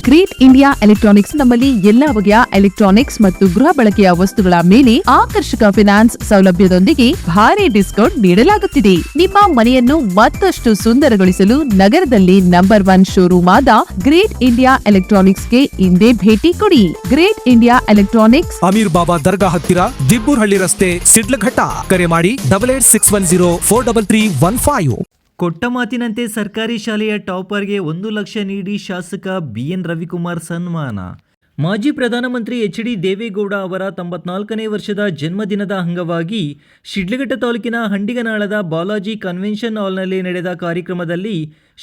Great India electronics ನಮ್ಮಲ್ಲಿ ಎಲ್ಲಾ ಬಗೆಯ ಎಲೆಕ್ಟ್ರಾನಿಕ್ಸ್ ಮತ್ತು ಗೃಹ ಬಳಕೆಯ ವಸ್ತುಗಳ ಮೇಲೆ ಆಕರ್ಷಕ ಫಿನಾನ್ಸ್ ಸೌಲಭ್ಯದೊಂದಿಗೆ ಭಾರಿ ಡಿಸ್ಕೌಂಟ್ ನೀಡಲಾಗುತ್ತಿದೆ. ನಿಮ್ಮ ಮನೆಯನ್ನು ಮತ್ತಷ್ಟು ಸುಂದರಗೊಳಿಸಲು ನಗರದಲ್ಲಿ ನಂಬರ್ 1 ಶೋರೂಮ್ ಆದ ಗ್ರೇಟ್ ಇಂಡಿಯಾ ಎಲೆಕ್ಟ್ರಾನಿಕ್ಸ್ಗೆ ಇಂದೇ ಭೇಟಿ ಕೊಡಿ. ಗ್ರೇಟ್ ಇಂಡಿಯಾ ಎಲೆಕ್ಟ್ರಾನಿಕ್ಸ್, ಅಮೀರ್ ಬಾಬಾ ದರ್ಗಾ ಹತ್ತಿರ, ದಿಬ್ಬೂರ್ಹಳ್ಳಿ ರಸ್ತೆ, ಶಿಡ್ಲಘಟ್ಟ. ಕರೆ ಮಾಡಿ 8861043315. ಕೊಟ್ಟ ಮಾತಿನಂತೆ ಸರ್ಕಾರಿ ಶಾಲೆಯ ಟಾಪರ್ಗೆ 1 ಲಕ್ಷ ನೀಡಿ ಶಾಸಕ BN ರವಿಕುಮಾರ್ ಸನ್ಮಾನ. ಮಾಜಿ ಪ್ರಧಾನಮಂತ್ರಿ HD ದೇವೇಗೌಡ ಅವರ 94ನೇ ವರ್ಷದ ಜನ್ಮದಿನದ ಅಂಗವಾಗಿ ಶಿಡ್ಲಘಟ್ಟ ತಾಲೂಕಿನ ಹಂಡಿಗನಾಳದ ಬಾಲಾಜಿ ಕನ್ವೆನ್ಷನ್ ಹಾಲ್ನಲ್ಲಿ ನಡೆದ ಕಾರ್ಯಕ್ರಮದಲ್ಲಿ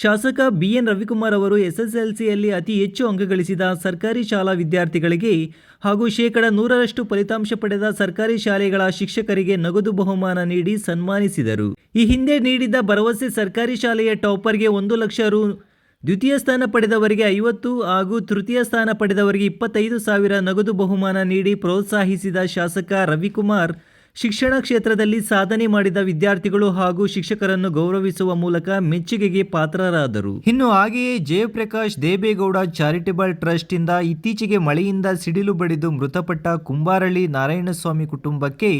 ಶಾಸಕ BN ರವಿಕುಮಾರ್ ಅವರು SSLCಯಲ್ಲಿ ಅತಿ ಹೆಚ್ಚು ಅಂಕ ಗಳಿಸಿದ ಸರ್ಕಾರಿ ಶಾಲಾ ವಿದ್ಯಾರ್ಥಿಗಳಿಗೆ ಹಾಗೂ 100% ಫಲಿತಾಂಶ ಪಡೆದ ಸರ್ಕಾರಿ ಶಾಲೆಗಳ ಶಿಕ್ಷಕರಿಗೆ ನಗದು ಬಹುಮಾನ ನೀಡಿ ಸನ್ಮಾನಿಸಿದರು. ಈ ಹಿಂದೆ ನೀಡಿದ್ದ ಭರವಸೆ ಸರ್ಕಾರಿ ಶಾಲೆಯ ಟಾಪರ್ಗೆ 1 ಲಕ್ಷ ರು, ದ್ವಿತೀಯ ಸ್ಥಾನ ಪಡೆದವರಿಗೆ 50 ಹಾಗೂ ತೃತೀಯ ಸ್ಥಾನ ಪಡೆದವರಿಗೆ 25,000 ನಗದು ಬಹುಮಾನ ನೀಡಿ ಪ್ರೋತ್ಸಾಹಿಸಿದ ಶಾಸಕ ರವಿಕುಮಾರ್ ಶಿಕ್ಷಣ ಕ್ಷೇತ್ರದಲ್ಲಿ ಸಾಧನೆ ಮಾಡಿದ ವಿದ್ಯಾರ್ಥಿಗಳು ಹಾಗೂ ಶಿಕ್ಷಕರನ್ನು ಗೌರವಿಸುವ ಮೂಲಕ ಮೆಚ್ಚುಗೆಗೆ ಪಾತ್ರರಾದರು. ಇನ್ನು ಹಾಗೆಯೇ ಜಯಪ್ರಕಾಶ್ ದೇವೇಗೌಡ ಚಾರಿಟೇಬಲ್ ಟ್ರಸ್ಟ್ ಇಂದ ಇತ್ತೀಚೆಗೆ ಮಳೆಯಿಂದ ಸಿಡಿಲು ಬಡಿದು ಮೃತಪಟ್ಟ ಕುಂಬಾರಳ್ಳಿ ನಾರಾಯಣಸ್ವಾಮಿ ಕುಟುಂಬಕ್ಕೆ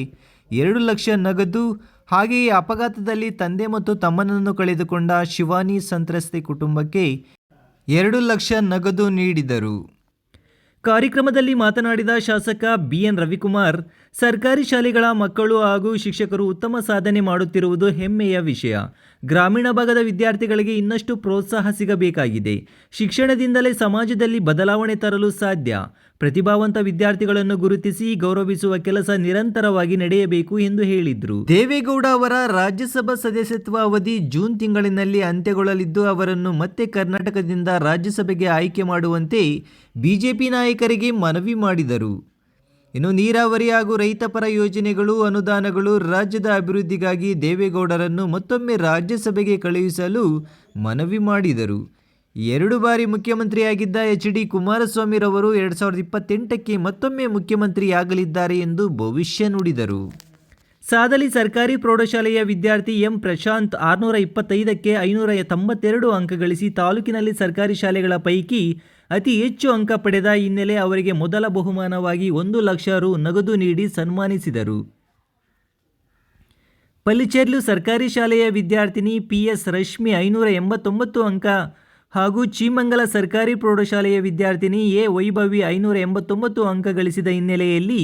2 ಲಕ್ಷ ನಗದು, ಹಾಗೆಯೇ ಅಪಘಾತದಲ್ಲಿ ತಂದೆ ಮತ್ತು ತಮ್ಮನನ್ನು ಕಳೆದುಕೊಂಡ ಶಿವಾನಿ ಸಂತ್ರಸ್ತೆ ಕುಟುಂಬಕ್ಕೆ 2 ಲಕ್ಷ ನಗದು ನೀಡಿದರು. ಕಾರ್ಯಕ್ರಮದಲ್ಲಿ ಮಾತನಾಡಿದ ಶಾಸಕ BN ರವಿಕುಮಾರ್, ಸರ್ಕಾರಿ ಶಾಲೆಗಳ ಮಕ್ಕಳು ಹಾಗೂ ಶಿಕ್ಷಕರು ಉತ್ತಮ ಸಾಧನೆ ಮಾಡುತ್ತಿರುವುದು ಹೆಮ್ಮೆಯ ವಿಷಯ. ಗ್ರಾಮೀಣ ಭಾಗದ ವಿದ್ಯಾರ್ಥಿಗಳಿಗೆ ಇನ್ನಷ್ಟು ಪ್ರೋತ್ಸಾಹ ಸಿಗಬೇಕಾಗಿದೆ. ಶಿಕ್ಷಣದಿಂದಲೇ ಸಮಾಜದಲ್ಲಿ ಬದಲಾವಣೆ ತರಲು ಸಾಧ್ಯ. ಪ್ರತಿಭಾವಂತ ವಿದ್ಯಾರ್ಥಿಗಳನ್ನು ಗುರುತಿಸಿ ಗೌರವಿಸುವ ಕೆಲಸ ನಿರಂತರವಾಗಿ ನಡೆಯಬೇಕು ಎಂದು ಹೇಳಿದರು. ದೇವೇಗೌಡ ಅವರ ರಾಜ್ಯಸಭಾ ಸದಸ್ಯತ್ವ ಅವಧಿ ಜೂನ್ ತಿಂಗಳಿನಲ್ಲಿ ಅಂತ್ಯಗೊಳ್ಳಲಿದ್ದು, ಅವರನ್ನು ಮತ್ತೆ ಕರ್ನಾಟಕದಿಂದ ರಾಜ್ಯಸಭೆಗೆ ಆಯ್ಕೆ ಮಾಡುವಂತೆ ಬಿಜೆಪಿ ನಾಯಕರಿಗೆ ಮನವಿ ಮಾಡಿದರು. ಇನ್ನು ನೀರಾವರಿ ಹಾಗೂ ರೈತಪರ ಯೋಜನೆಗಳು, ಅನುದಾನಗಳು, ರಾಜ್ಯದ ಅಭಿವೃದ್ಧಿಗಾಗಿ ದೇವೇಗೌಡರನ್ನು ಮತ್ತೊಮ್ಮೆ ರಾಜ್ಯಸಭೆಗೆ ಕಳುಹಿಸಲು ಮನವಿ ಮಾಡಿದರು. 2 ಬಾರಿ ಮುಖ್ಯಮಂತ್ರಿಯಾಗಿದ್ದ HD ಕುಮಾರಸ್ವಾಮಿರವರು 2028ಕ್ಕೆ ಮತ್ತೊಮ್ಮೆ ಮುಖ್ಯಮಂತ್ರಿಯಾಗಲಿದ್ದಾರೆ ಎಂದು ಭವಿಷ್ಯ ನುಡಿದರು. ಸಾದಲಿ ಸರ್ಕಾರಿ ಪ್ರೌಢಶಾಲೆಯ ವಿದ್ಯಾರ್ಥಿ M ಪ್ರಶಾಂತ್ 625ಕ್ಕೆ 592 ಅಂಕ ಗಳಿಸಿ ತಾಲೂಕಿನಲ್ಲಿ ಸರ್ಕಾರಿ ಶಾಲೆಗಳ ಪೈಕಿ ಅತಿ ಹೆಚ್ಚು ಅಂಕ ಪಡೆದ ಹಿನ್ನೆಲೆ ಅವರಿಗೆ ಮೊದಲ ಬಹುಮಾನವಾಗಿ 1 ಲಕ್ಷ ರು ನಗದು ನೀಡಿ ಸನ್ಮಾನಿಸಿದರು. ಪಲ್ಲಿಚೆರ್ಲು ಸರ್ಕಾರಿ ಶಾಲೆಯ ವಿದ್ಯಾರ್ಥಿನಿ PS ರಶ್ಮಿ 589 ಅಂಕ ಹಾಗೂ ಚೀಮಂಗಲ ಸರ್ಕಾರಿ ಪ್ರೌಢಶಾಲೆಯ ವಿದ್ಯಾರ್ಥಿನಿ A ವೈಭವಿ 589 ಅಂಕ ಗಳಿಸಿದ ಹಿನ್ನೆಲೆಯಲ್ಲಿ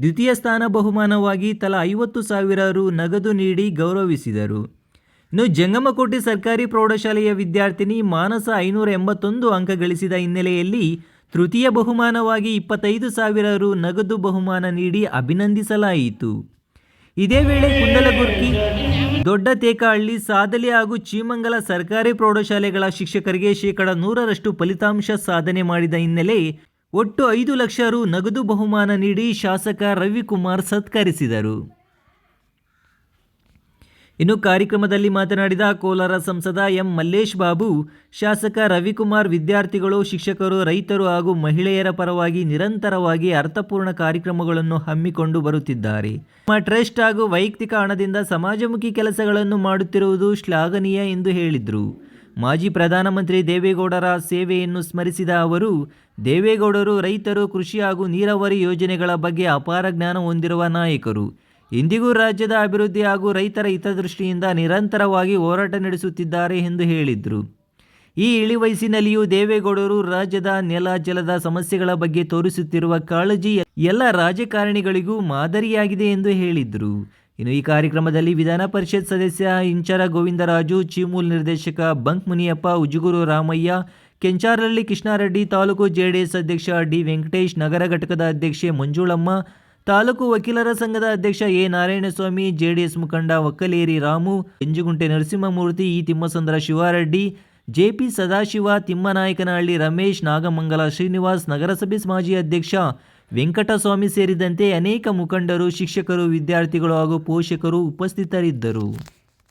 ದ್ವಿತೀಯ ಸ್ಥಾನ ಬಹುಮಾನವಾಗಿ ತಲಾ 50,000 ರು ನಗದು ನೀಡಿ ಗೌರವಿಸಿದರು. ಇನ್ನು ಜಂಗಮಕೋಟೆ ಸರ್ಕಾರಿ ಪ್ರೌಢಶಾಲೆಯ ವಿದ್ಯಾರ್ಥಿನಿ ಮಾನಸ 581 ಅಂಕ ಗಳಿಸಿದ ಹಿನ್ನೆಲೆಯಲ್ಲಿ ತೃತೀಯ ಬಹುಮಾನವಾಗಿ 25,000 ರು ನಗದು ಬಹುಮಾನ ನೀಡಿ ಅಭಿನಂದಿಸಲಾಯಿತು. ಇದೇ ವೇಳೆ ಕುಂದಲಗುರ್ಕಿ, ದೊಡ್ಡ ತೇಕಹಳ್ಳಿ, ಸಾದಲಿ ಹಾಗೂ ಚೀಮಂಗಲ ಸರ್ಕಾರಿ ಪ್ರೌಢಶಾಲೆಗಳ ಶಿಕ್ಷಕರಿಗೆ 100% ಫಲಿತಾಂಶ ಸಾಧನೆ ಮಾಡಿದ ಹಿನ್ನೆಲೆ ಒಟ್ಟು 5 ಲಕ್ಷ ರು ನಗದು ಬಹುಮಾನ ನೀಡಿ ಶಾಸಕ ರವಿಕುಮಾರ್ ಸತ್ಕರಿಸಿದರು. ಇನ್ನು ಕಾರ್ಯಕ್ರಮದಲ್ಲಿ ಮಾತನಾಡಿದ ಕೋಲಾರ ಸಂಸದ M ಮಲ್ಲೇಶ್ ಬಾಬು, ಶಾಸಕ ರವಿಕುಮಾರ್ ವಿದ್ಯಾರ್ಥಿಗಳು, ಶಿಕ್ಷಕರು, ರೈತರು ಹಾಗೂ ಮಹಿಳೆಯರ ಪರವಾಗಿ ನಿರಂತರವಾಗಿ ಅರ್ಥಪೂರ್ಣ ಕಾರ್ಯಕ್ರಮಗಳನ್ನು ಹಮ್ಮಿಕೊಂಡು ಬರುತ್ತಿದ್ದಾರೆ. ನಮ್ಮ ಟ್ರಸ್ಟ್ ಹಾಗೂ ವೈಯಕ್ತಿಕ ಹಣದಿಂದ ಸಮಾಜಮುಖಿ ಕೆಲಸಗಳನ್ನು ಮಾಡುತ್ತಿರುವುದು ಶ್ಲಾಘನೀಯ ಎಂದು ಹೇಳಿದರು. ಮಾಜಿ ಪ್ರಧಾನಮಂತ್ರಿ ದೇವೇಗೌಡರ ಸೇವೆಯನ್ನು ಸ್ಮರಿಸಿದ ಅವರು, ದೇವೇಗೌಡರು ರೈತರು, ಕೃಷಿ ಹಾಗೂ ನೀರಾವರಿ ಯೋಜನೆಗಳ ಬಗ್ಗೆ ಅಪಾರ ಜ್ಞಾನ ಹೊಂದಿರುವ ನಾಯಕರು. ಇಂದಿಗೂ ರಾಜ್ಯದ ಅಭಿವೃದ್ಧಿ ಹಾಗೂ ರೈತರ ಹಿತದೃಷ್ಟಿಯಿಂದ ನಿರಂತರವಾಗಿ ಹೋರಾಟ ನಡೆಸುತ್ತಿದ್ದಾರೆ ಎಂದು ಹೇಳಿದರು. ಈ ಇಳಿವಯಸ್ಸಿನಲ್ಲಿಯೂ ದೇವೇಗೌಡರು ರಾಜ್ಯದ ನೆಲ, ಜಲದ ಸಮಸ್ಯೆಗಳ ಬಗ್ಗೆ ತೋರಿಸುತ್ತಿರುವ ಕಾಳಜಿ ಎಲ್ಲ ರಾಜಕಾರಣಿಗಳಿಗೂ ಮಾದರಿಯಾಗಿದೆ ಎಂದು ಹೇಳಿದರು. ಇನ್ನು ಈ ಕಾರ್ಯಕ್ರಮದಲ್ಲಿ ವಿಧಾನ ಪರಿಷತ್ ಸದಸ್ಯ ಇಂಚರ ಗೋವಿಂದರಾಜು, ಚೀಮೂಲ್ ನಿರ್ದೇಶಕ ಬಂಕ್ ಮುನಿಯಪ್ಪ, ಉಜುಗುರು ರಾಮಯ್ಯ, ಕೆಂಚಾರಹಳ್ಳಿ ಕೃಷ್ಣಾರೆಡ್ಡಿ, ತಾಲೂಕು JDS ಅಧ್ಯಕ್ಷ D ವೆಂಕಟೇಶ್, ನಗರ ಘಟಕದ ಅಧ್ಯಕ್ಷೆ ಮಂಜುಳಮ್ಮ, ತಾಲೂಕು ವಕೀಲರ ಸಂಘದ ಅಧ್ಯಕ್ಷ A ನಾರಾಯಣಸ್ವಾಮಿ, JDS ಮುಖಂಡ ಒಕ್ಕಲೇರಿ ರಾಮು, ಎಂಜುಗುಂಟೆ ನರಸಿಂಹಮೂರ್ತಿ, E ತಿಮ್ಮಸಂದ್ರ ಶಿವಾರೆಡ್ಡಿ, JP ಸದಾಶಿವ, ತಿಮ್ಮನಾಯಕನಹಳ್ಳಿ ರಮೇಶ್, ನಾಗಮಂಗಲ ಶ್ರೀನಿವಾಸ್, ನಗರಸಭೆ ಮಾಜಿ ಅಧ್ಯಕ್ಷ ವೆಂಕಟಸ್ವಾಮಿ ಸೇರಿದಂತೆ ಅನೇಕ ಮುಖಂಡರು, ಶಿಕ್ಷಕರು, ವಿದ್ಯಾರ್ಥಿಗಳು ಹಾಗೂ ಪೋಷಕರು ಉಪಸ್ಥಿತರಿದ್ದರು.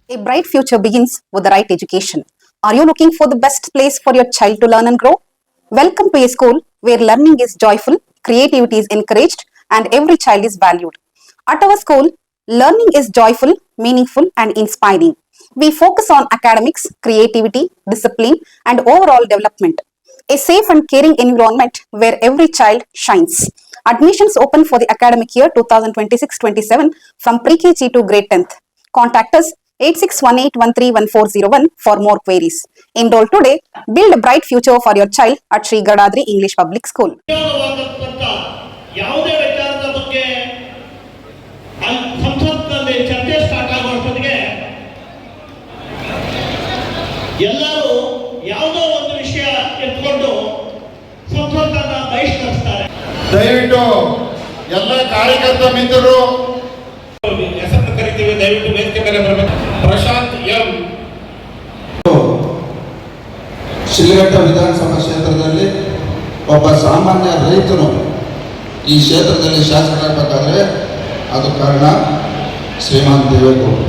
A bright future begins with the right education. Are you looking for the best place for your child to learn and grow? Welcome to a school where learning is joyful, creativity is encouraged, and every child is valued. At our school, learning is joyful, meaningful, and inspiring. We focus on academics, creativity, discipline, and overall development. a safe and caring environment where every child shines. Admissions open for the academic year 2026-27 from pre-KG to grade 10th. Contact us 8618131401 for more queries. Enroll today. Build a bright future for your child at Sri Gadadri English Public School. ಯಾವುದೇ ವಿಚಾರದ ಬಗ್ಗೆ ಸಂಸತ್ನಲ್ಲಿ ಚರ್ಚೆ start ಆಗುವಷ್ಟೊತ್ತಿಗೆ ಎಲ್ಲರೂ ಯಾವುದೋ ಒಂದು ವಿಷಯ ಎತ್ಕೊಂಡು ಸಂಸತ್ತನ್ನ ಬಹಿಷ್ಕರಿಸ್ತಾರೆ. ದಯವಿಟ್ಟು ಎಲ್ಲ ಕಾರ್ಯಕರ್ತ ಮಿತ್ರರು ಹೆಸರು ಕರಿತೀವಿ, ದಯವಿಟ್ಟು ವೇದಿಕೆ ಮೇಲೆ ಬರಬೇಕು. ಪ್ರಶಾಂತ್ ಎಂ ಶಿಲ್ಘಟ್ಟ ವಿಧಾನಸಭಾ ಕ್ಷೇತ್ರದಲ್ಲಿ ಒಬ್ಬ ಸಾಮಾನ್ಯ ರೈತರು ಈ ಕ್ಷೇತ್ರದಲ್ಲಿ ಶಾಸಕರಾಗಬೇಕಾದ್ರೆ ಅದು ಕಾರಣ ಶ್ರೀಮಾನ್ ದೇವೇಗೌಡರು.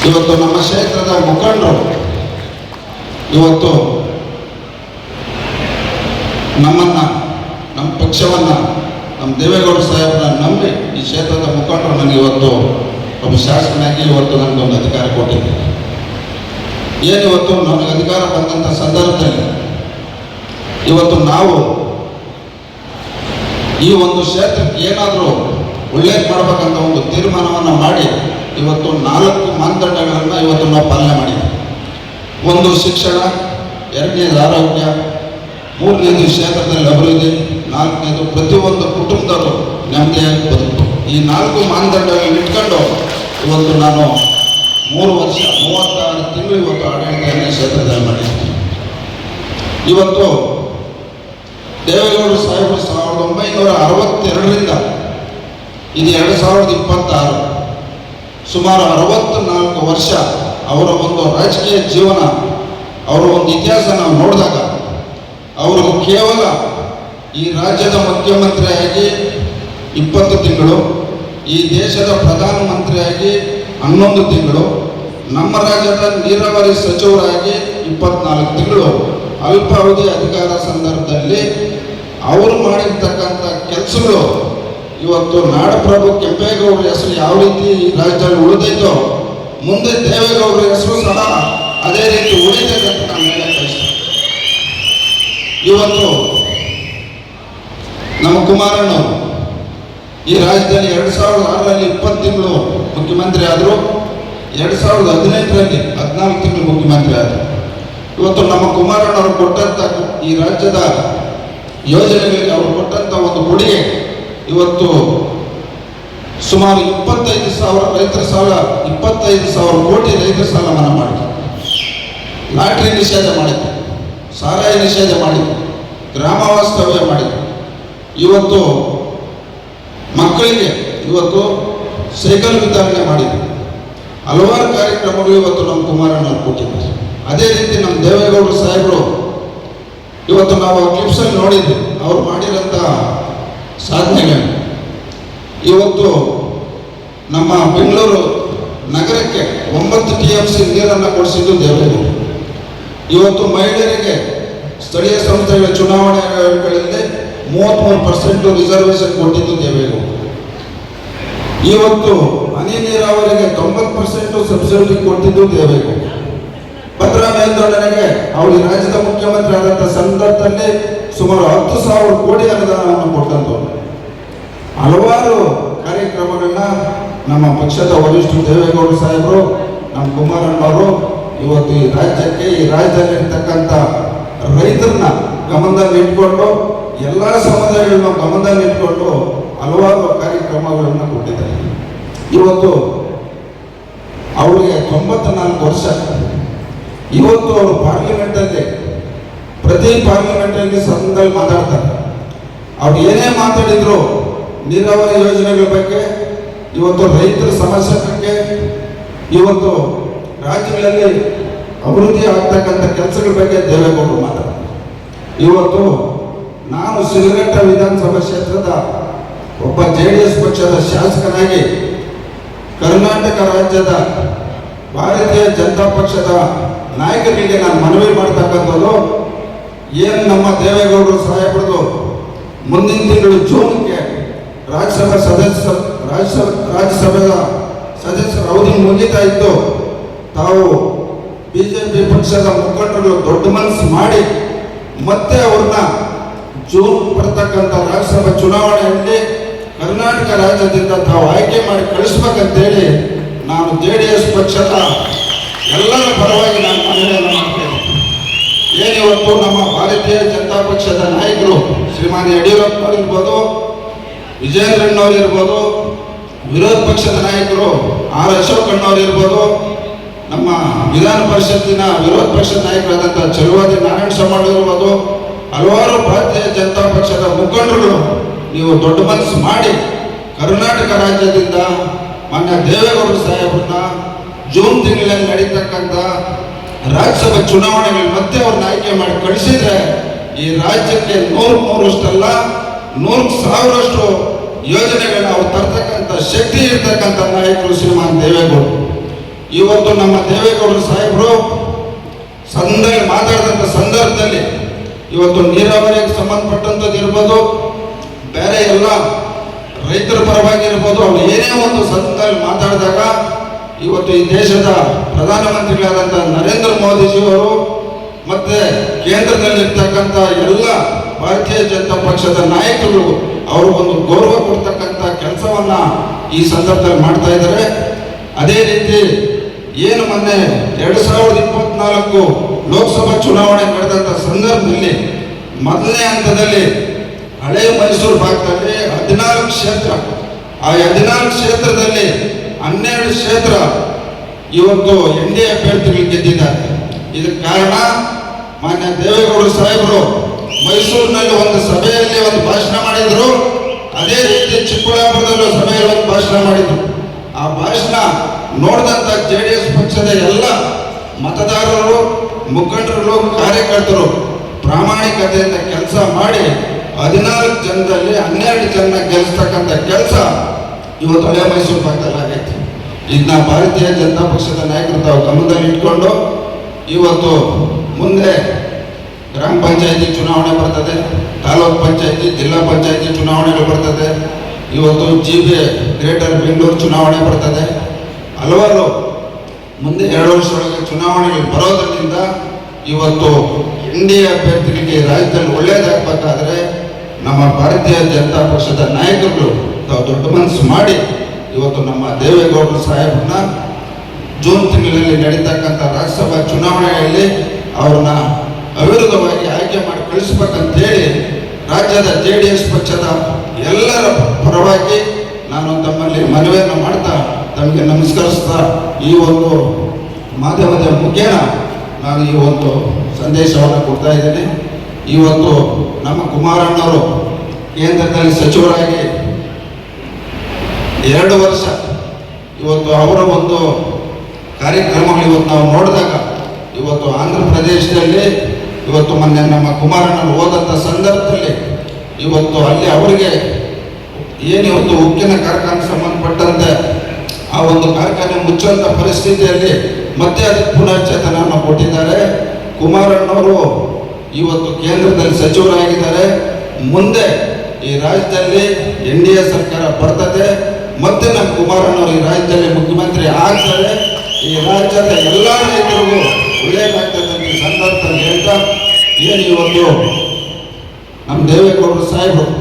ಇವತ್ತು ನಮ್ಮ ಕ್ಷೇತ್ರದ ಮುಖಂಡರು ಇವತ್ತು ನಮ್ಮನ್ನ, ನಮ್ಮ ಪಕ್ಷವನ್ನ, ನಮ್ಮ ದೇವೇಗೌಡ ಸಾಹೇಬ್ರನ್ನ ನಂಬಿ ಈ ಕ್ಷೇತ್ರದ ಮುಖಂಡರು ನನಗೆ ಇವತ್ತು ಒಬ್ಬ ಶಾಸಕನಾಗಿ ಇವತ್ತು ನನಗೊಂದು ಅಧಿಕಾರ ಕೊಟ್ಟಿದ್ದಾರೆ. ಏನಿವತ್ತು ನಮಗೆ ಅಧಿಕಾರ ಬಂದಂಥ ಸಂದರ್ಭದಲ್ಲಿ ಇವತ್ತು ನಾವು ಈ ಒಂದು ಕ್ಷೇತ್ರಕ್ಕೆ ಏನಾದರೂ ಒಳ್ಳೇದು ಮಾಡಬೇಕಂತ ಒಂದು ತೀರ್ಮಾನವನ್ನು ಮಾಡಿ ಇವತ್ತು 4 ಮಾನದಂಡಗಳನ್ನು ಇವತ್ತು ನಾವು ಪಾಲನೆ ಮಾಡಿದ್ದೀವಿ. ಒಂದು ಶಿಕ್ಷಣ, 2ನೇದು ಆರೋಗ್ಯ, 3ನೇದು ಕ್ಷೇತ್ರದಲ್ಲಿ ಅಭಿವೃದ್ಧಿ, 4ನೇದು ಪ್ರತಿಯೊಂದು ಕುಟುಂಬದವರು ನೆಮ್ಮದಿಯಾಗಿ ಬದುಕು. ಈ 4 ಮಾನದಂಡಗಳನ್ನು ಇಟ್ಕೊಂಡು ಇವತ್ತು ನಾನು 3 ವರ್ಷ 36 ತಿಂಗಳು ಇವತ್ತು ಆಡಳಿತವನ್ನು ಕ್ಷೇತ್ರದಲ್ಲಿ ಮಾಡಿದ್ದೀನಿ. ಇವತ್ತು ದೇವೇಗೌಡ ಸಾಹೇಬರು 1962ರಿಂದ ಇದು 2026 ಸುಮಾರು 64 ವರ್ಷ ಅವರ ಒಂದು ರಾಜಕೀಯ ಜೀವನ, ಅವರ ಒಂದು ಇತಿಹಾಸ ನಾವು ನೋಡಿದಾಗ ಅವರು ಕೇವಲ ಈ ರಾಜ್ಯದ ಮುಖ್ಯಮಂತ್ರಿಯಾಗಿ 20 ತಿಂಗಳು, ಈ ದೇಶದ ಪ್ರಧಾನಮಂತ್ರಿಯಾಗಿ 11 ತಿಂಗಳು, ನಮ್ಮ ರಾಜ್ಯದ ನೀರಾವರಿ ಸಚಿವರಾಗಿ 24 ತಿಂಗಳು ಅಲ್ಪಾವಧಿ ಅಧಿಕಾರ ಸಂದರ್ಭದಲ್ಲಿ ಅವರು ಮಾಡಿರ್ತಕ್ಕಂಥ ಕೆಲಸಗಳು ಇವತ್ತು ನಾಡಪ್ರಭು ಕೆಂಪೇಗೌಡರ ಹೆಸರು ಯಾವ ರೀತಿ ಈ ರಾಜ್ಯದಲ್ಲಿ ಉಳಿದೈತೋ ಮುಂದೆ ದೇವೇಗೌಡರ ಹೆಸರು ಸಹ ಅದೇ ರೀತಿ ಉಳಿದೈತೆ ಅಂತ ನಾನು ಹೇಳಕ್ಕೆ ಇಷ್ಟ. ಇವತ್ತು ನಮ್ಮ ಕುಮಾರಣ್ಣವರು ಈ ರಾಜ್ಯದಲ್ಲಿ 2006ರಲ್ಲಿ 20 ತಿಂಗಳು ಮುಖ್ಯಮಂತ್ರಿ ಆದರು, 2018ರಲ್ಲಿ 14 ತಿಂಗಳು ಮುಖ್ಯಮಂತ್ರಿ ಆದರು. ಇವತ್ತು ನಮ್ಮ ಕುಮಾರಣ್ಣವರು ಕೊಟ್ಟಂಥ ಈ ರಾಜ್ಯದ ಯೋಜನೆಗಳಿಗೆ ಅವರು ಕೊಟ್ಟಂಥ ಒಂದು ಕೊಡುಗೆ ಇವತ್ತು ಸುಮಾರು 25,000 ರೈತರ ಸಾಲ, 25,000 ಕೋಟಿ ರೈತರ ಸಾಲ ಮನ್ನಾ ಮಾಡಿದ್ರು. ಲಾಟ್ರಿ ನಿಷೇಧ ಮಾಡಿದ್ರು, ಸಾರಾಯಿ ನಿಷೇಧ ಮಾಡಿದ್ರು, ಗ್ರಾಮ ವಾಸ್ತವ್ಯ ಮಾಡಿದ್ರು. ಇವತ್ತು ಮಕ್ಕಳಿಗೆ ಇವತ್ತು ಸೈಕಲ್ ವಿತರಣೆ ಮಾಡಿದ್ರು. ಹಲವಾರು ಕಾರ್ಯಕ್ರಮಗಳು ಇವತ್ತು ನಮ್ಮ ಕುಮಾರಣ್ಣವ್ರು ಕೊಟ್ಟಿದ್ದಾರೆ. ಅದೇ ರೀತಿ ನಮ್ಮ ದೇವೇಗೌಡ ಸಾಹೇಬರು ಇವತ್ತು ನಾವು ಕ್ಲಿಪ್ಸಲ್ಲಿ ನೋಡಿದ್ವಿ ಅವ್ರು ಮಾಡಿರೋಂಥ ಸಾಧನೆಗಳು. ಇವತ್ತು ನಮ್ಮ ಬೆಂಗಳೂರು ನಗರಕ್ಕೆ 9 TMC ನೀರನ್ನು ಕೊಡಿಸಿದ್ದು ದೇವೇಗೌಡರು. ಇವತ್ತು ಮಹಿಳೆಯರಿಗೆ ಸ್ಥಳೀಯ ಸಂಸ್ಥೆಗಳ ಚುನಾವಣೆಗಳಲ್ಲಿ 33% ರಿಸರ್ವೇಷನ್ ಕೊಟ್ಟಿದ್ದು ದೇವೇಗೌಡರು. ಇವತ್ತು ಹನಿ ನೀರಾವರಿಗೆ 90% ಸಬ್ಸಿಡಿ ಕೊಟ್ಟಿದ್ದು ದೇವೇಗೌಡರು. ಭದ್ರಾ ಮೇಲ್ದಂಡನೆಗೆ ಅವರು ರಾಜ್ಯದ ಮುಖ್ಯಮಂತ್ರಿ ಆದಂಥ ಸಂದರ್ಭದಲ್ಲಿ ಸುಮಾರು 10,000 ಕೋಟಿ ಅನುದಾನವನ್ನು ಕೊಟ್ಟಂಥವ್ರು. ಹಲವಾರು ಕಾರ್ಯಕ್ರಮಗಳನ್ನ ನಮ್ಮ ಪಕ್ಷದ ವರಿಷ್ಠರು ದೇವೇಗೌಡ ಸಾಹೇಬರು, ನಮ್ಮ ಕುಮಾರಣ್ಣವರು ಇವತ್ತು ಈ ರಾಜ್ಯಕ್ಕೆ, ಈ ರಾಜ್ಯದಲ್ಲಿರ್ತಕ್ಕಂಥ ರೈತರನ್ನ ಗಮನದಲ್ಲಿ ಇಟ್ಕೊಂಡು, ಎಲ್ಲ ಸಮುದಾಯಗಳನ್ನ ಗಮನದಲ್ಲಿ ಇಟ್ಕೊಂಡು ಹಲವಾರು ಕಾರ್ಯಕ್ರಮಗಳನ್ನು ಕೊಟ್ಟಿದ್ದಾರೆ. ಇವತ್ತು ಅವರಿಗೆ 94 ವರ್ಷ. ಇವತ್ತು ಅವರು ಪಾರ್ಲಿಮೆಂಟಲ್ಲಿ, ಪ್ರತಿ ಪಾರ್ಲಿಮೆಂಟಲ್ಲಿ ಸದನದಲ್ಲಿ ಮಾತಾಡ್ತಾರೆ. ಅವ್ರು ಏನೇ ಮಾತಾಡಿದ್ರು ನೀರಾವರಿ ಯೋಜನೆಗಳ ಬಗ್ಗೆ, ಇವತ್ತು ರೈತರ ಸಮಸ್ಯೆ ಬಗ್ಗೆ, ಇವತ್ತು ರಾಜ್ಯಗಳಲ್ಲಿ ಅಭಿವೃದ್ಧಿ ಆಗ್ತಕ್ಕಂಥ ಕೆಲಸಗಳ ಬಗ್ಗೆ ದೇವೇಗೌಡರು ಮಾತಾಡ್ತಾರೆ. ಇವತ್ತು ನಾನು ಶಿಲ್ಘಟ್ಟ ವಿಧಾನಸಭಾ ಕ್ಷೇತ್ರದ ಒಬ್ಬ JDS ಪಕ್ಷದ ಶಾಸಕನಾಗಿ ಕರ್ನಾಟಕ ರಾಜ್ಯದ ಭಾರತೀಯ ಜನತಾ ಪಕ್ಷದ ನಾಯಕರಿಗೆ ನಾನು ಮನವಿ ಮಾಡ್ತಕ್ಕಂಥದ್ದು, ಏನು ನಮ್ಮ ದೇವೇಗೌಡರು ಸಾಹೇಬರದು ಮುಂದಿನ ತಿಂಗಳು ಜೂನ್ಗೆ ರಾಜ್ಯಸಭಾ ರಾಜ್ಯಸಭೆಯ ಸದಸ್ಯರ ಅವಧಿ ಮುಗಿತಾ ಇತ್ತು. ತಾವು BJP ಪಕ್ಷದ ಮುಖಂಡರು ದೊಡ್ಡ ಮನಸ್ಸು ಮಾಡಿ ಮತ್ತೆ ಅವ್ರನ್ನ ಜೂನ್ ಬರ್ತಕ್ಕಂಥ ರಾಜ್ಯಸಭಾ ಚುನಾವಣೆಯಲ್ಲಿ ಕರ್ನಾಟಕ ರಾಜ್ಯದಿಂದ ತಾವು ಆಯ್ಕೆ ಮಾಡಿ ಕಳಿಸ್ಬೇಕಂತೇಳಿ ನಾನು JDS ಪಕ್ಷದ ಎಲ್ಲರ ಪರವಾಗಿ ನಾನು ಮನವಿಯನ್ನು ಮಾಡ್ತೇನೆ. ಏನಿವತ್ತು ನಮ್ಮ ಭಾರತೀಯ ಜನತಾ ಪಕ್ಷದ ನಾಯಕರು ಶ್ರೀಮಾನ್ ಯಡಿಯೂರಪ್ಪನವರು ಇರ್ಬೋದು, ವಿಜಯೇಂದ್ರಣ್ಣವ್ರು ಇರ್ಬೋದು, ವಿರೋಧ ಪಕ್ಷದ ನಾಯಕರು R. ಅಶೋಕಣ್ಣವ್ರು ಇರ್ಬೋದು, ನಮ್ಮ ವಿಧಾನ ಪರಿಷತ್ತಿನ ವಿರೋಧ ಪಕ್ಷದ ನಾಯಕರಾದಂಥ ಚಲುವಾದಿ ನಾರಾಯಣ ಸ್ವಾಮಿ ಇರ್ಬೋದು, ಹಲವಾರು ಭಾರತೀಯ ಜನತಾ ಪಕ್ಷದ ಮುಖಂಡರುಗಳು ನೀವು ದೊಡ್ಡ ಮನಸ್ಸು ಮಾಡಿ ಕರ್ನಾಟಕ ರಾಜ್ಯದಿಂದ ಮಾನ್ಯ ದೇವೇಗೌಡರು ಸಾಹೇಬ್ರನ್ನ ಜೂನ್ ತಿಂಗಳಲ್ಲಿ ನಡೀತಕ್ಕಂಥ ರಾಜ್ಯಸಭಾ ಚುನಾವಣೆಗಳು ಮತ್ತೆ ಅವ್ರನ್ನ ಆಯ್ಕೆ ಮಾಡಿ ಕಳಿಸಿದ್ರೆ ಈ ರಾಜ್ಯಕ್ಕೆ 100%ಅಲ್ಲ 100,000ರಷ್ಟು ಯೋಜನೆಗಳನ್ನ ಅವ್ರು ತರ್ತಕ್ಕಂಥ ಶಕ್ತಿ ಇರ್ತಕ್ಕಂಥ ನಾಯಕರು ಶ್ರೀಮಾನ್ ದೇವೇಗೌಡರು. ಇವತ್ತು ನಮ್ಮ ದೇವೇಗೌಡರು ಸಾಹೇಬರು ಮಾತಾಡಿದಂಥ ಸಂದರ್ಭದಲ್ಲಿ ಇವತ್ತು ನೀರಾವರಿಗೆ ಸಂಬಂಧಪಟ್ಟಂಥದ್ದು ಇರ್ಬೋದು, ಬೇರೆ ಎಲ್ಲ ರೈತರ ಪರವಾಗಿ ಇರ್ಬೋದು, ಅವ್ರು ಏನೇ ಒಂದು ಸಂದರ್ಭದಲ್ಲಿ ಮಾತಾಡಿದಾಗ ಇವತ್ತು ಈ ದೇಶದ ಪ್ರಧಾನಮಂತ್ರಿಗಳಾದಂಥ ನರೇಂದ್ರ ಮೋದಿಜಿಯವರು ಮತ್ತೆ ಕೇಂದ್ರದಲ್ಲಿರ್ತಕ್ಕಂಥ ಎಲ್ಲ ಭಾರತೀಯ ಜನತಾ ಪಕ್ಷದ ನಾಯಕರು ಅವರು ಒಂದು ಗೌರವ ಕೊಡ್ತಕ್ಕಂಥ ಕೆಲಸವನ್ನ ಈ ಸಂದರ್ಭದಲ್ಲಿ ಮಾಡ್ತಾ ಇದ್ದಾರೆ. ಅದೇ ರೀತಿ ಏನು ಮೊನ್ನೆ 2024 ಲೋಕಸಭಾ ಚುನಾವಣೆ ನಡೆದಂಥ ಸಂದರ್ಭದಲ್ಲಿ ಮೊದಲನೇ ಹಂತದಲ್ಲಿ ಹಳೆ ಮೈಸೂರು ಭಾಗದಲ್ಲಿ 14 ಕ್ಷೇತ್ರ, ಆ 14 ಕ್ಷೇತ್ರದಲ್ಲಿ 12 ಕ್ಷೇತ್ರ ಇವತ್ತು NDA ಅಭ್ಯರ್ಥಿಗಳು ಗೆದ್ದಿದ್ದಾರೆ. ಇದಕ್ಕೆ ಕಾರಣ ಮಾನ್ಯ ದೇವೇಗೌಡರು ಸಾಹೇಬರು ಮೈಸೂರಿನಲ್ಲಿ ಒಂದು ಸಭೆಯಲ್ಲಿ ಒಂದು ಭಾಷಣ ಮಾಡಿದ್ರು, ಅದೇ ರೀತಿ ಚಿಕ್ಕಬಳ್ಳಾಪುರದಲ್ಲೂ ಸಭೆಯಲ್ಲಿ ಒಂದು ಭಾಷಣ ಮಾಡಿದ್ರು. ಆ ಭಾಷಣ ನೋಡಿದಂಥ JDS ಪಕ್ಷದ ಎಲ್ಲ ಮತದಾರರು, ಮುಖಂಡರು, ಕಾರ್ಯಕರ್ತರು ಪ್ರಾಮಾಣಿಕತೆಯಿಂದ ಕೆಲಸ ಮಾಡಿ 14 ಜನದಲ್ಲಿ 12 ಜನ ಗೆಲ್ಲಿಸ್ತಕ್ಕಂಥ ಕೆಲಸ ಇವತ್ತು ಹಳೆ ಮೈಸೂರು ಭಾಗದಲ್ಲಿ ಆಗೈತೆ. ಇದನ್ನ ಭಾರತೀಯ ಜನತಾ ಪಕ್ಷದ ನಾಯಕರು ತಾವು ಗಮನದಲ್ಲಿ ಇಟ್ಕೊಂಡು ಇವತ್ತು ಮುಂದೆ ಗ್ರಾಮ ಪಂಚಾಯತಿ ಚುನಾವಣೆ ಬರ್ತದೆ, ತಾಲೂಕು ಪಂಚಾಯತಿ, ಜಿಲ್ಲಾ ಪಂಚಾಯತಿ ಚುನಾವಣೆಗಳು ಬರ್ತದೆ, ಇವತ್ತು GB ಗ್ರೇಟರ್ ಬೆಂಗಳೂರು ಚುನಾವಣೆ ಬರ್ತದೆ. ಹಲವಾರು ಮುಂದೆ 2 ವರ್ಷದೊಳಗೆ ಚುನಾವಣೆಗಳು ಬರೋದರಿಂದ ಇವತ್ತು NDA ಅಭ್ಯರ್ಥಿಗಳಿಗೆ ರಾಜ್ಯದಲ್ಲಿ ಒಳ್ಳೆಯದಾಗಬೇಕಾದ್ರೆ ನಮ್ಮ ಭಾರತೀಯ ಜನತಾ ಪಕ್ಷದ ನಾಯಕರು ತಾವು ದೊಡ್ಡ ಮನಸ್ಸು ಮಾಡಿ ಇವತ್ತು ನಮ್ಮ ದೇವೇಗೌಡರು ಸಾಹೇಬ್ರನ್ನ ಜೂನ್ ತಿಂಗಳಲ್ಲಿ ನಡೀತಕ್ಕಂಥ ರಾಜ್ಯಸಭಾ ಚುನಾವಣೆಯಲ್ಲಿ ಅವ್ರನ್ನ ಅವಿರೋಧವಾಗಿ ಆಯ್ಕೆ ಮಾಡಿ ಕಳಿಸ್ಬೇಕಂತೇಳಿ ರಾಜ್ಯದ JDS ಪಕ್ಷದ ಎಲ್ಲರ ಪರವಾಗಿ ನಾನು ತಮ್ಮಲ್ಲಿ ಮನವಿಯನ್ನು ಮಾಡ್ತಾ ತಮಗೆ ನಮಸ್ಕರಿಸ್ತಾ ಈ ಒಂದು ಮಾಧ್ಯಮದ ಮುಖೇನ ನಾನು ಈ ಒಂದು ಸಂದೇಶವನ್ನು ಕೊಡ್ತಾ ಇದ್ದೇನೆ. ಇವತ್ತು ನಮ್ಮ ಕುಮಾರಣ್ಣವರು ಕೇಂದ್ರದಲ್ಲಿ ಸಚಿವರಾಗಿ 2 ವರ್ಷ ಇವತ್ತು ಅವರ ಒಂದು ಕಾರ್ಯಕ್ರಮಗಳು ಇವತ್ತು ನಾವು ನೋಡಿದಾಗ ಇವತ್ತು ಆಂಧ್ರ ಪ್ರದೇಶದಲ್ಲಿ ಇವತ್ತು ಮೊನ್ನೆ ನಮ್ಮ ಕುಮಾರಣ್ಣರು ಹೋದಂಥ ಸಂದರ್ಭದಲ್ಲಿ ಇವತ್ತು ಅಲ್ಲಿ ಅವರಿಗೆ ಏನಿವತ್ತು ಉಕ್ಕಿನ ಕಾರ್ಖಾನೆ ಸಂಬಂಧಪಟ್ಟಂತೆ ಆ ಒಂದು ಕಾರ್ಖಾನೆ ಮುಚ್ಚುವಂಥ ಪರಿಸ್ಥಿತಿಯಲ್ಲಿ ಮತ್ತೆ ಅದಕ್ಕೆ ಪುನಶ್ಚೇತನವನ್ನು ಕೊಟ್ಟಿದ್ದಾರೆ. ಕುಮಾರಣ್ಣವರು ಇವತ್ತು ಕೇಂದ್ರದಲ್ಲಿ ಸಚಿವರಾಗಿದ್ದಾರೆ. ಮುಂದೆ ಈ ರಾಜ್ಯದಲ್ಲಿ NDA ಸರ್ಕಾರ ಬರ್ತದೆ, ಮತ್ತೆ ನಮ್ಮ ಕುಮಾರಣ್ಣವರು ಈ ರಾಜ್ಯದಲ್ಲಿ ಮುಖ್ಯಮಂತ್ರಿ ಆಗ್ತಾರೆ. ಈ ರಾಜ್ಯದ ಎಲ್ಲ ರೈತರಿಗೂ ಒಳ್ಳೆಯದಾಗ್ತದೆ ಅಂತ ಈ ಸಂದರ್ಭದಲ್ಲಿ ಹೇಳ್ತಾ ಏನು ಇವತ್ತು ನಮ್ಮ ದೇವೇಗೌಡರು ಸಾಹೇಬರು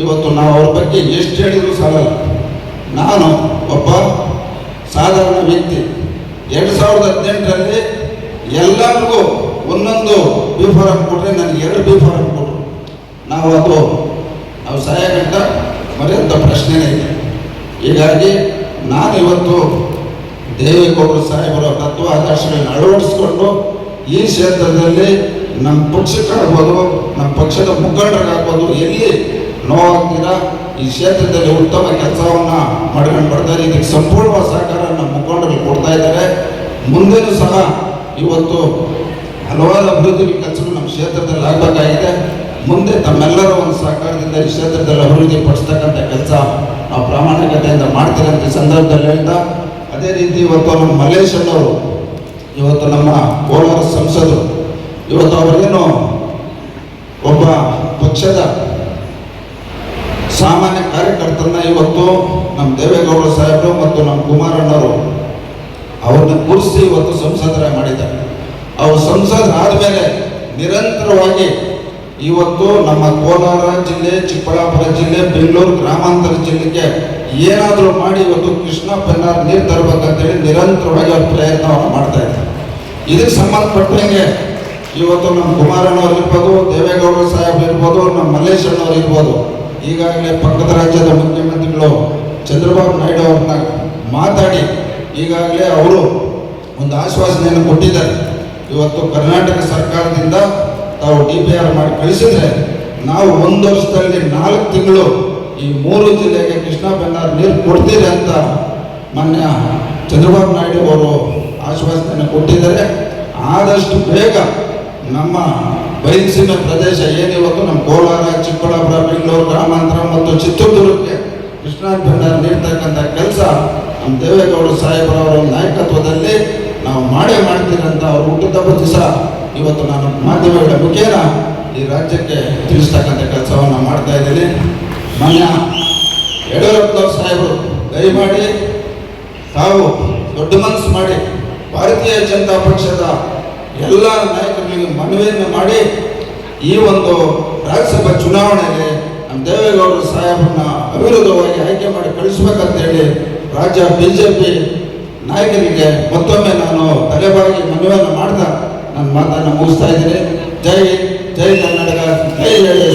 ಇವತ್ತು ನಾವು ಅವ್ರ ಬಗ್ಗೆ ಎಷ್ಟು ಹೇಳಿದ್ರು ಸಾಲಲ್ಲ. ನಾನು ಒಬ್ಬ ಸಾಧಾರಣ ವ್ಯಕ್ತಿ. 2018ರಲ್ಲಿ ಎಲ್ಲರಿಗೂ ಒಂದೊಂದು B ಫಾರಂ ಕೊಟ್ಟರೆ ನನಗೆ 2 B ಫಾರಂ ಕೊಟ್ಟರು. ನಾವು ಸಹಾಯಗಂಟ ಮರೆಯುವಂಥ ಪ್ರಶ್ನೆನೇ ಇದೆ. ಹೀಗಾಗಿ ನಾನು ಇವತ್ತು ದೇವೇಗೌಡರು ಸಾಹೇಬರ ತತ್ವ ಆದರ್ಶಗಳನ್ನು ಅಳವಡಿಸ್ಕೊಂಡು ಈ ಕ್ಷೇತ್ರದಲ್ಲಿ ನಮ್ಮ ಪಕ್ಷಕ್ಕಾಗ್ಬೋದು, ನಮ್ಮ ಪಕ್ಷದ ಮುಖಂಡರಿಗಾಗ್ಬೋದು, ಎಲ್ಲಿ ನೋವಾಗ್ತೀರಾ ಈ ಕ್ಷೇತ್ರದಲ್ಲಿ ಉತ್ತಮ ಕೆಲಸವನ್ನು ಮಾಡ್ಕೊಂಡು ಬರ್ತಾರೆ. ಇದಕ್ಕೆ ಸಂಪೂರ್ಣವಾದ ಸಹಕಾರ ನಮ್ಮ ಮುಖಂಡರು ಕೊಡ್ತಾ ಇದ್ದಾರೆ. ಮುಂದೆನೂ ಸಹ ಇವತ್ತು ಹಲವಾರು ಅಭಿವೃದ್ಧಿ ಕೆಲಸಗಳು ನಮ್ಮ ಕ್ಷೇತ್ರದಲ್ಲಿ ಆಗಬೇಕಾಗಿದೆ. ಮುಂದೆ ತಮ್ಮೆಲ್ಲರ ಒಂದು ಸಹಕಾರದಿಂದ ಈ ಕ್ಷೇತ್ರದಲ್ಲಿ ಅಭಿವೃದ್ಧಿ ಪಡಿಸ್ತಕ್ಕಂಥ ಕೆಲಸ ನಾವು ಪ್ರಾಮಾಣಿಕತೆಯಿಂದ ಮಾಡ್ತೀರಂತ ಸಂದರ್ಭದಲ್ಲಿ ಹೇಳ್ತಾ, ಅದೇ ರೀತಿ ಇವತ್ತು ನಮ್ಮ ಮಲ್ಲೇಶಣ್ಣವರು ಇವತ್ತು ನಮ್ಮ ಕೋಲಾರ ಸಂಸದರು ಇವತ್ತು ಅವರೇನು ಒಬ್ಬ ಪಕ್ಷದ ಸಾಮಾನ್ಯ ಕಾರ್ಯಕರ್ತರನ್ನ ಇವತ್ತು ನಮ್ಮ ದೇವೇಗೌಡರು ಸಾಹೇಬರು ಮತ್ತು ನಮ್ಮ ಕುಮಾರಣ್ಣವರು ಅವ್ರನ್ನ ಕೂರಿಸಿ ಇವತ್ತು ಸಂಸದರಾಗಿ ಮಾಡಿದ್ದಾರೆ. ಅವರು ಸಂಸದರಾದ ಮೇಲೆ ನಿರಂತರವಾಗಿ ಇವತ್ತು ನಮ್ಮ ಕೋಲಾರ ಜಿಲ್ಲೆ, ಚಿಕ್ಕಬಳ್ಳಾಪುರ ಜಿಲ್ಲೆ, ಬೆಂಗಳೂರು ಗ್ರಾಮಾಂತರ ಜಿಲ್ಲೆಗೆ ಏನಾದರೂ ಮಾಡಿ ಇವತ್ತು ಕೃಷ್ಣ ಪೆನ್ನಾರ್ ನೀರು ತರಬೇಕಂತೇಳಿ ನಿರಂತರವಾಗಿ ಅವ್ರು ಪ್ರಯತ್ನವನ್ನು ಮಾಡ್ತಾ ಇದ್ದಾರೆ. ಇದಕ್ಕೆ ಸಂಬಂಧಪಟ್ಟಂಗೆ ಇವತ್ತು ನಮ್ಮ ಕುಮಾರಣ್ಣವ್ರು ಇರ್ಬೋದು, ದೇವೇಗೌಡರು ಸಾಹೇಬ್ ಇರ್ಬೋದು, ನಮ್ಮ ಮಲ್ಲೇಶಣ್ಣವ್ರು ಇರ್ಬೋದು, ಈಗಾಗಲೇ ಪಕ್ಕದ ರಾಜ್ಯದ ಮುಖ್ಯಮಂತ್ರಿಗಳು ಚಂದ್ರಬಾಬು ನಾಯ್ಡು ಅವ್ರನ್ನ ಮಾತಾಡಿ ಈಗಾಗಲೇ ಅವರು ಒಂದು ಆಶ್ವಾಸನೆಯನ್ನು ಕೊಟ್ಟಿದ್ದಾರೆ. ಇವತ್ತು ಕರ್ನಾಟಕ ಸರ್ಕಾರದಿಂದ ತಾವು DPR ಮಾಡಿ ಕಳಿಸಿದ್ರೆ ನಾವು 1 ವರ್ಷದಲ್ಲಿ 4 ತಿಂಗಳು ಈ 3 ಜಿಲ್ಲೆಗೆ ಕೃಷ್ಣ ಪೆನ್ನಾರ್ ನೀರು ಕೊಡ್ತೀರಿ ಅಂತ ಮಾನ್ಯ ಚಂದ್ರಬಾಬು ನಾಯ್ಡು ಅವರು ಆಶ್ವಾಸನೆಯನ್ನು ಕೊಟ್ಟಿದ್ದಾರೆ. ಆದಷ್ಟು ಬೇಗ ನಮ್ಮ ಬಯಲುಸೀಮೆ ಪ್ರದೇಶ ಏನಿವತ್ತು ನಮ್ಮ ಕೋಲಾರ, ಚಿಕ್ಕಬಳ್ಳಾಪುರ, ಬೆಂಗಳೂರು ಗ್ರಾಮಾಂತರ ಮತ್ತು ಚಿತ್ರದುರ್ಗಕ್ಕೆ ಕೃಷ್ಣ ಪೆನ್ನಾರ್ ನೀಡ್ತಕ್ಕಂಥ ಕೆಲಸ ನಮ್ಮ ದೇವೇಗೌಡ ಸಾಹೇಬರವರ ನಾಯಕತ್ವದಲ್ಲಿ ನಾವು ಮಾಡ್ತೀರಂತ ಅವ್ರ ಹುಟ್ಟುಹಬ್ಬದ ದಿವಸ ಇವತ್ತು ನಾನು ಮಾಧ್ಯಮಗಳ ಮುಖೇನ ಈ ರಾಜ್ಯಕ್ಕೆ ತಿಳಿಸ್ತಕ್ಕಂಥ ಕೆಲಸವನ್ನು ಮಾಡ್ತಾ ಇದ್ದೀನಿ. ಮಾನ್ಯ ಯಡಿಯೂರಪ್ಪನವ್ರ ಸಾಹೇಬರು ದಯಮಾಡಿ ತಾವು ದೊಡ್ಡ ಮನಸ್ಸು ಮಾಡಿ ಭಾರತೀಯ ಜನತಾ ಪಕ್ಷದ ಎಲ್ಲ ನಾಯಕರಿಗೆ ಮನವಿಯನ್ನು ಮಾಡಿ ಈ ಒಂದು ರಾಜ್ಯಸಭಾ ಚುನಾವಣೆಯಲ್ಲಿ ನಮ್ಮ ದೇವೇಗೌಡರ ಸಾಹೇಬರನ್ನ ಅವಿರೋಧವಾಗಿ ಆಯ್ಕೆ ಮಾಡಿ ಕಳಿಸ್ಬೇಕಂತೇಳಿ ರಾಜ್ಯ BJP ನಾಯಕರಿಗೆ ಮತ್ತೊಮ್ಮೆ ನಾನು ತಲೆಬಾಗಿ ಮನವಿಯನ್ನು ಮಾಡ್ತಾ ನನ್ನ ಮಾತನ್ನು ಮುಗಿಸ್ತಾ ಇದ್ದೀನಿ. ಜೈ ಕರ್ನಾಟಕ, ಜೈ ಜಯ